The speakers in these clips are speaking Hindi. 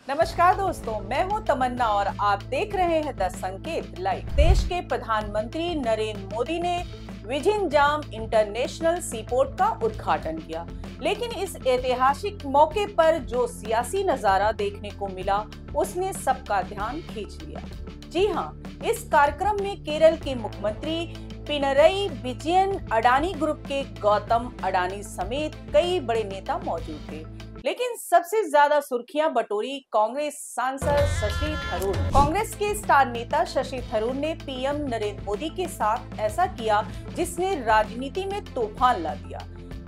नमस्कार दोस्तों, मैं हूं तमन्ना और आप देख रहे हैं द संकेत लाइव। देश के प्रधानमंत्री नरेंद्र मोदी ने विझिंजाम इंटरनेशनल सीपोर्ट का उद्घाटन किया, लेकिन इस ऐतिहासिक मौके पर जो सियासी नजारा देखने को मिला उसने सबका ध्यान खींच लिया। जी हां, इस कार्यक्रम में केरल के मुख्यमंत्री पिनरई विजयन, अडानी ग्रुप के गौतम अडानी समेत कई बड़े नेता मौजूद थे। लेकिन सबसे ज्यादा सुर्खियां बटोरी कांग्रेस सांसद शशि थरूर। कांग्रेस के स्टार नेता शशि थरूर ने पीएम नरेंद्र मोदी के साथ ऐसा किया जिसने राजनीति में तूफान ला दिया।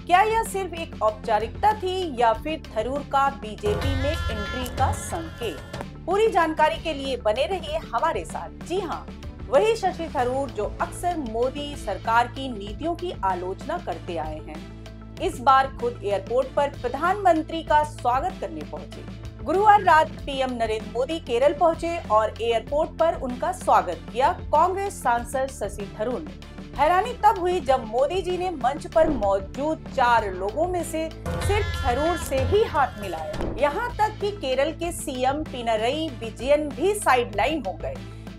क्या यह सिर्फ एक औपचारिकता थी या फिर थरूर का बीजेपी में एंट्री का संकेत? पूरी जानकारी के लिए बने रहिए हमारे साथ। जी हाँ, वही शशि थरूर जो अक्सर मोदी सरकार की नीतियों की आलोचना करते आए हैं, इस बार खुद एयरपोर्ट पर प्रधानमंत्री का स्वागत करने पहुंचे। गुरुवार रात पीएम नरेंद्र मोदी केरल पहुंचे और एयरपोर्ट पर उनका स्वागत किया कांग्रेस सांसद शशि थरूर ने। हैरानी तब हुई जब मोदी जी ने मंच पर मौजूद 4 लोगों में से सिर्फ थरूर से ही हाथ मिलाया। यहाँ तक कि केरल के सीएम पिनरई विजयन भी साइडलाइन हो गए।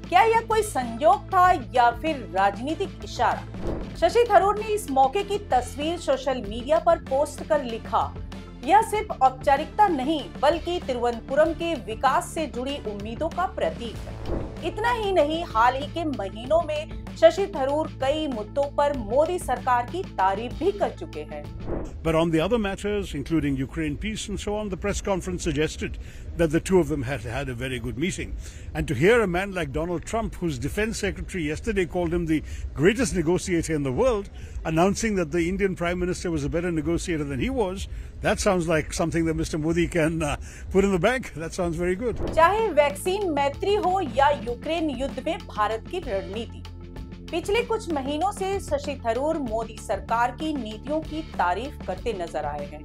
क्या यह कोई संयोग था या फिर राजनीतिक इशारा? शशि थरूर ने इस मौके की तस्वीर सोशल मीडिया पर पोस्ट कर लिखा, यह सिर्फ औपचारिकता नहीं बल्कि तिरुवनंतपुरम के विकास से जुड़ी उम्मीदों का प्रतीक है। इतना ही नहीं, हाल ही के महीनों में शशि थरूर कई मुद्दों पर मोदी सरकार की तारीफ भी कर चुके हैं। But on the other matters, including Ukraine peace and so on, the press conference suggested that the two of them had had a very good meeting. And to hear a man like Donald Trump, whose defense secretary yesterday called him the greatest negotiator in the world, announcing that the Indian Prime Minister was a better negotiator than he was, that sounds like something that Mr. Modi can put in the bag. That sounds very good. चाहे वैक्सीन मैत्री हो या यूक्रेन युद्ध में भारत की रणनीति, पिछले कुछ महीनों से शशि थरूर मोदी सरकार की नीतियों की तारीफ करते नजर आए हैं।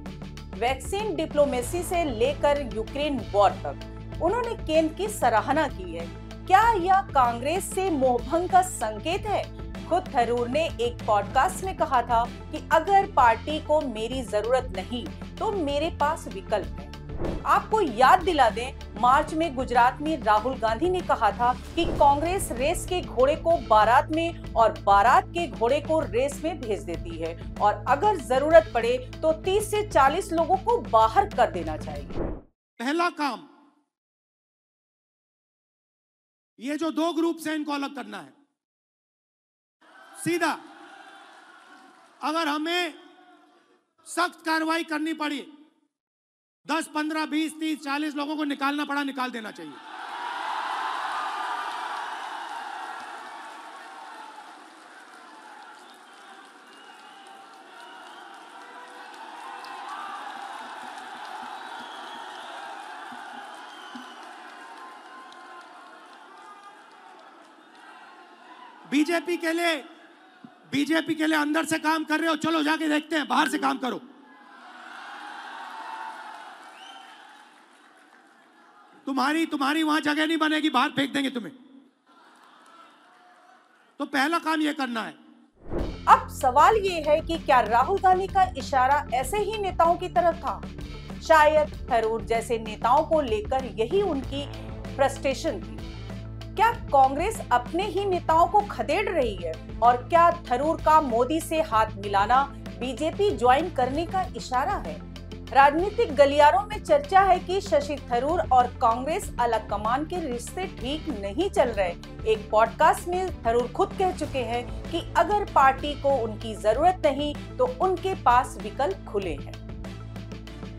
वैक्सीन डिप्लोमेसी से लेकर यूक्रेन वॉर तक उन्होंने केंद्र की सराहना की है। क्या यह कांग्रेस से मोहभंग का संकेत है? खुद थरूर ने एक पॉडकास्ट में कहा था कि अगर पार्टी को मेरी जरूरत नहीं तो मेरे पास विकल्प है। आपको याद दिला दें, मार्च में गुजरात में राहुल गांधी ने कहा था कि कांग्रेस रेस के घोड़े को बारात में और बारात के घोड़े को रेस में भेज देती है और अगर जरूरत पड़े तो 30 से 40 लोगों को बाहर कर देना चाहिए। पहला काम, ये जो 2 ग्रुप हैं इनको अलग करना है सीधा। अगर हमें सख्त कार्रवाई करनी पड़ी, 10, 15, 20, 30, 40 लोगों को निकालना पड़ा, निकाल देना चाहिए। बीजेपी के लिए अंदर से काम कर रहे हो, चलो जाके देखते हैं, बाहर से काम करो। तुम्हारी वहां जगह नहीं बनेगी, बाहर फेंक देंगे तुम्हें। तो पहला काम ये करना है। अब सवाल ये है कि क्या राहुल गांधी का इशारा ऐसे ही नेताओं की तरफ था? शायद थरूर जैसे नेताओं को लेकर यही उनकी फ्रस्ट्रेशन थी। क्या कांग्रेस अपने ही नेताओं को खदेड़ रही है? और क्या थरूर का मोदी से हाथ मिलाना बीजेपी ज्वाइन करने का इशारा है? राजनीतिक गलियारों में चर्चा है कि शशि थरूर और कांग्रेस अलग कमान के रिश्ते ठीक नहीं चल रहे। एक पॉडकास्ट में थरूर खुद कह चुके हैं कि अगर पार्टी को उनकी जरूरत नहीं तो उनके पास विकल्प खुले हैं।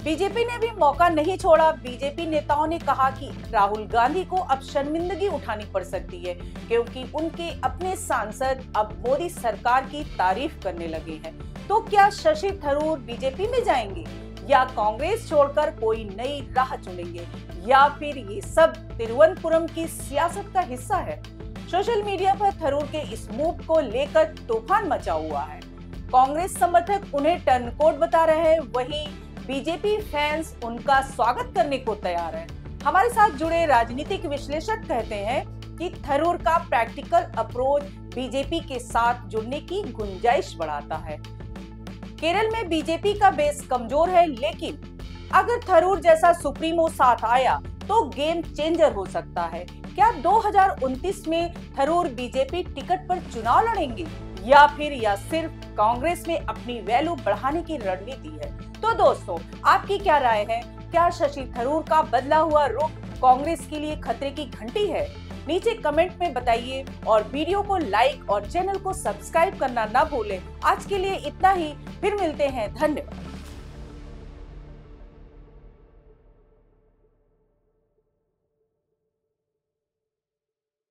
बीजेपी ने भी मौका नहीं छोड़ा। बीजेपी नेताओं ने कहा कि राहुल गांधी को अब शर्मिंदगी उठानी पड़ सकती है क्योंकि उनके अपने सांसद अब मोदी सरकार की तारीफ करने लगे हैं। तो क्या शशि थरूर बीजेपी में जाएंगे या कांग्रेस छोड़कर कोई नई राह चुनेंगे, या फिर ये सब तिरुवनंतपुरम की सियासत का हिस्सा है? सोशल मीडिया पर थरूर के इस मूव को लेकर तूफान मचा हुआ है। कांग्रेस समर्थक उन्हें टर्नकोट बता रहे हैं, वहीं बीजेपी फैंस उनका स्वागत करने को तैयार हैं। हमारे साथ जुड़े राजनीतिक विश्लेषक कहते हैं कि थरूर का प्रैक्टिकल अप्रोच बीजेपी के साथ जुड़ने की गुंजाइश बढ़ाता है। केरल में बीजेपी का बेस कमजोर है, लेकिन अगर थरूर जैसा सुप्रीमो साथ आया तो गेम चेंजर हो सकता है। क्या 2029 में थरूर बीजेपी टिकट पर चुनाव लड़ेंगे या फिर यह सिर्फ कांग्रेस में अपनी वैल्यू बढ़ाने की रणनीति है? तो दोस्तों, आपकी क्या राय है? क्या शशि थरूर का बदला हुआ रुख कांग्रेस के लिए खतरे की घंटी है? नीचे कमेंट में बताइए और वीडियो को लाइक और चैनल को सब्सक्राइब करना ना भूलें। आज के लिए इतना ही, फिर मिलते हैं। धन्यवाद।